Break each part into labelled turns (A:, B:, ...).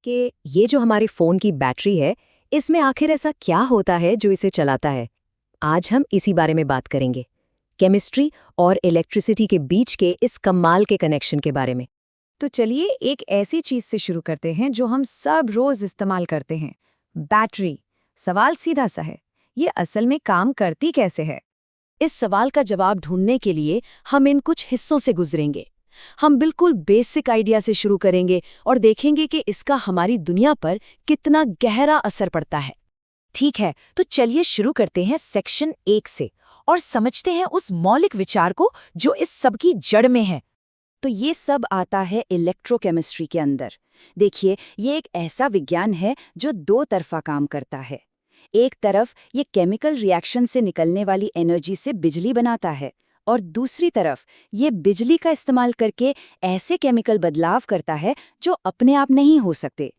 A: कि ये जो हमारे फ़ोन की बैटरी है, इसमें आखिर ऐसा क्या होता है जो इसे चलाता है? आज हम इसी बारे में बात करेंगे। केमिस्ट्री और इलेक्ट्रिसिटी के बीच के इस कमाल के कनेक्शन के बारे में।
B: तो चलिए एक ऐसी चीज से शुरू करते हैं जो हम सब रोज इस्तेमाल करते हैं, बैटरी। सवाल सीधा सा है, ये असल में काम करती कैसे है?
A: इस सवाल का जवाब ढूंढने के लिए हम इन कुछ हिस्सों से गुजरेंगे। हम बिल्कुल बेसिक आइडिया से शुरू करेंगे और देखेंगे कि इसका हमारी दुनिया पर कितना गहरा असर पड़ता है।
B: ठीक है, तो चलिए शुरू करते हैं सेक्शन 1 से और समझते हैं उस मौलिक विचार को जो इस सब की जड़ में है।
A: तो ये सब आता है इलेक्ट्रोकेमिस्ट्री के अंदर। देखिए, ये एक ऐसा विज्ञान है जो दो तरफा काम करता है। एक तरफ ये केमिकल रिएक्शन से निकलने वाली एनर्जी से बिजली बनाता है और दूसरी तरफ ये बिजली का इस्तेमाल करके ऐसे केमिकल बदलाव करता है जो अपने आप नहीं हो सकते।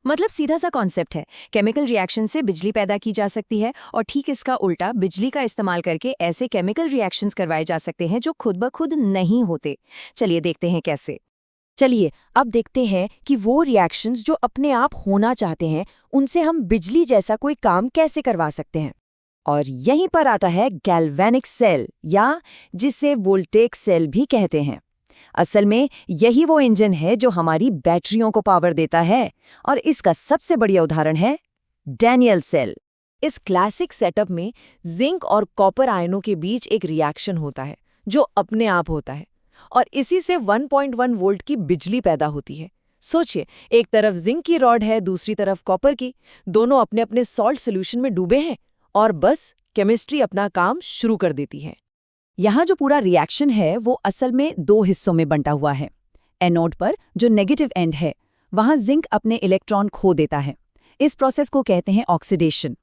B: मतलब सीधा सा कॉन्सेप्ट है, केमिकल रिएक्शन से बिजली पैदा की जा सकती है और ठीक इसका उल्टा बिजली का इस्तेमाल करके ऐसे केमिकल रिएक्शंस करवाए जा सकते हैं जो खुद ब खुद नहीं होते। चलिए देखते हैं कैसे।
A: चलिए अब देखते हैं कि वो रिएक्शंस जो अपने आप होना चाहते हैं, उनसे हम बिजली जैसा कोई काम कैसे करवा सकते हैं। और यहीं पर आता है गैल्वेनिक सेल, या जिसे वोल्टेक सेल भी कहते हैं। असल में यही वो इंजन है जो हमारी बैटरियों को पावर देता है, और इसका सबसे बढ़िया उदाहरण है डैनियल सेल। इस क्लासिक सेटअप में जिंक और कॉपर आयनों के बीच एक रिएक्शन होता है जो अपने आप होता है, और इसी से 1.1 वोल्ट की बिजली पैदा होती है। सोचिए, एक तरफ जिंक की रॉड है, दूसरी तरफ कॉपर की। दोनों अपने अपने सॉल्ट सोल्यूशन में डूबे हैं और बस केमिस्ट्री अपना काम शुरू कर देती है। यहाँ जो पूरा रिएक्शन है वो असल में दो हिस्सों में बंटा हुआ है। एनोड पर जो नेगेटिव एंड है, वहाँ जिंक अपने इलेक्ट्रॉन खो देता है। इस प्रोसेस को कहते हैं ऑक्सीडेशन,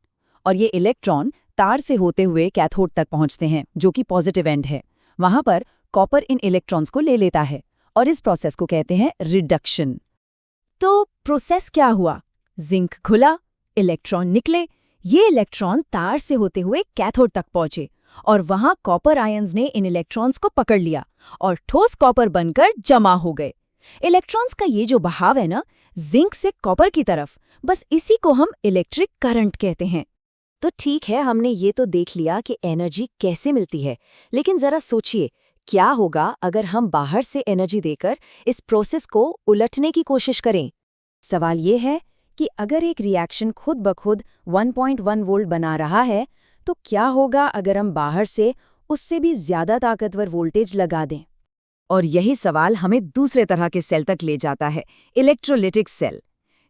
A: और ये इलेक्ट्रॉन तार से होते हुए कैथोड तक पहुँचते हैं जो कि पॉजिटिव एंड है। वहाँ पर कॉपर इन इलेक्ट्रॉन्स को ले लेता है और इस प्रोसेस को कहते हैं रिडक्शन। तो प्रोसेस क्या हुआ? जिंक खुला, इलेक्ट्रॉन निकले। ये इलेक्ट्रॉन तार से होते हुए कैथोड तक पहुंचे और वहां कॉपर आयंस ने इन इलेक्ट्रॉन्स को पकड़ लिया और ठोस कॉपर बनकर जमा हो गए। इलेक्ट्रॉन्स का ये जो बहाव है ना, जिंक से कॉपर की तरफ, बस इसी को हम इलेक्ट्रिक करंट कहते हैं। तो ठीक है, हमने ये तो देख लिया कि एनर्जी कैसे मिलती है, लेकिन जरा सोचिए, क्या होगा अगर हम बाहर से एनर्जी देकर इस प्रोसेस को उलटने की कोशिश करें? सवाल ये है कि अगर एक रिएक्शन खुद ब खुद 1.1 वोल्ट बना रहा है, तो क्या होगा अगर हम बाहर से उससे भी ज्यादा ताकतवर वोल्टेज लगा दें? और यही सवाल हमें दूसरे तरह के सेल तक ले जाता है, इलेक्ट्रोलिटिक सेल।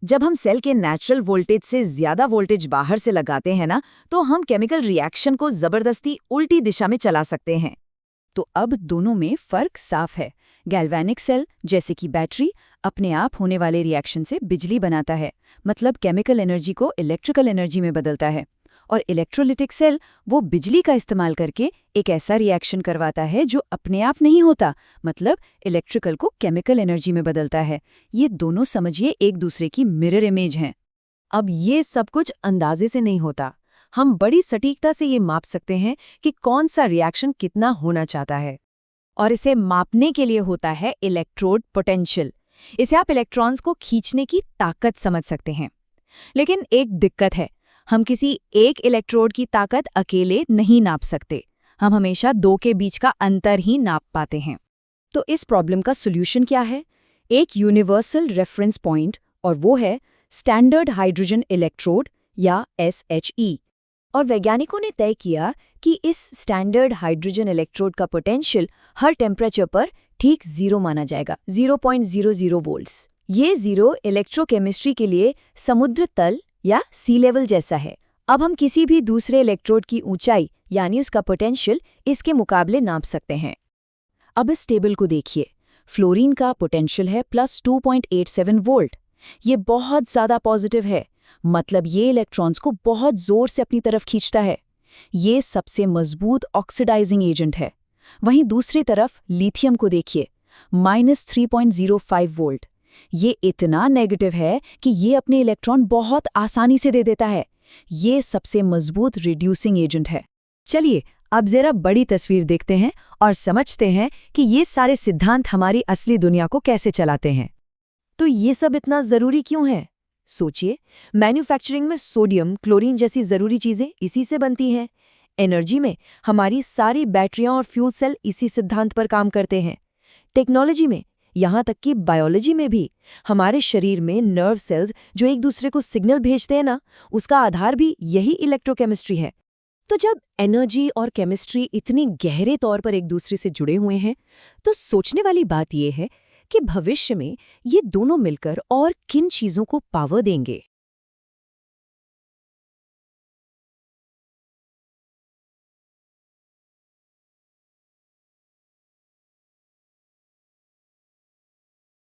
A: जब हम सेल के नेचुरल वोल्टेज से ज्यादा वोल्टेज बाहर से लगाते हैं ना, तो हम केमिकल रिएक्शन को जबरदस्ती उल्टी दिशा में चला सकते हैं। तो अब दोनों में फर्क साफ है। गैल्वेनिक सेल, जैसे कि बैटरी, अपने आप होने वाले रिएक्शन से बिजली बनाता है, मतलब केमिकल एनर्जी को इलेक्ट्रिकल एनर्जी में बदलता है। और इलेक्ट्रोलिटिक सेल वो बिजली का इस्तेमाल करके एक ऐसा रिएक्शन करवाता है जो अपने आप नहीं होता, मतलब इलेक्ट्रिकल को केमिकल एनर्जी में बदलता है। ये दोनों समझिए एक दूसरे की मिरर इमेज हैं। अब ये सब कुछ अंदाजे से नहीं होता। हम बड़ी सटीकता से ये माप सकते हैं कि कौन सा रिएक्शन कितना होना चाहता है, और इसे मापने के लिए होता है इलेक्ट्रोड पोटेंशियल। इसे आप इलेक्ट्रॉन्स को खींचने की ताकत समझ सकते हैं। लेकिन एक दिक्कत है, हम किसी एक इलेक्ट्रोड की ताकत अकेले नहीं नाप सकते। हम हमेशा दो के बीच का अंतर ही नाप पाते हैं। तो इस प्रॉब्लम का सॉल्यूशन क्या है? एक यूनिवर्सल रेफरेंस पॉइंट, और वो है स्टैंडर्ड हाइड्रोजन इलेक्ट्रोड, या SHE। और वैज्ञानिकों ने तय किया कि इस स्टैंडर्ड हाइड्रोजन इलेक्ट्रोड का पोटेंशियल हर टेम्परेचर पर ठीक 0 माना जाएगा, 0.00 वोल्ट्स। ये 0 इलेक्ट्रोकेमिस्ट्री के लिए समुद्र तल या सी लेवल जैसा है। अब हम किसी भी दूसरे इलेक्ट्रोड की ऊंचाई, यानी उसका पोटेंशियल, इसके मुकाबले नाप सकते हैं। अब इस टेबल को देखिए। फ्लोरीन का पोटेंशियल है +2.87 वोल्ट। ये बहुत ज़्यादा पॉजिटिव है, मतलब ये इलेक्ट्रॉन्स को बहुत जोर से अपनी तरफ खींचता है। ये सबसे मजबूत ऑक्सीडाइजिंग एजेंट है। वहीं दूसरी तरफ लिथियम को देखिए, -3.05 वोल्ट। ये इतना नेगेटिव है कि ये अपने इलेक्ट्रॉन बहुत आसानी से दे देता है। ये सबसे मजबूत रिड्यूसिंग एजेंट है। चलिए अब जरा बड़ी तस्वीर देखते हैं और समझते हैं कि ये सारे सिद्धांत हमारी असली दुनिया को कैसे चलाते हैं। तो ये सब इतना ज़रूरी क्यों है? सोचिए, मैन्युफैक्चरिंग में सोडियम, क्लोरीन जैसी ज़रूरी चीज़ें इसी से बनती हैं। एनर्जी में हमारी सारी बैटरियां और फ्यूल सेल इसी सिद्धांत पर काम करते हैं। टेक्नोलॉजी में, यहाँ तक कि बायोलॉजी में भी, हमारे शरीर में नर्व सेल्स जो एक दूसरे को सिग्नल भेजते हैं ना, उसका आधार भी यही इलेक्ट्रोकेमिस्ट्री है। तो जब एनर्जी और केमिस्ट्री इतनी गहरे तौर पर एक दूसरे से जुड़े हुए हैं, तो सोचने वाली बात यह है कि भविष्य में ये दोनों मिलकर और किन चीज़ों को पावर देंगे।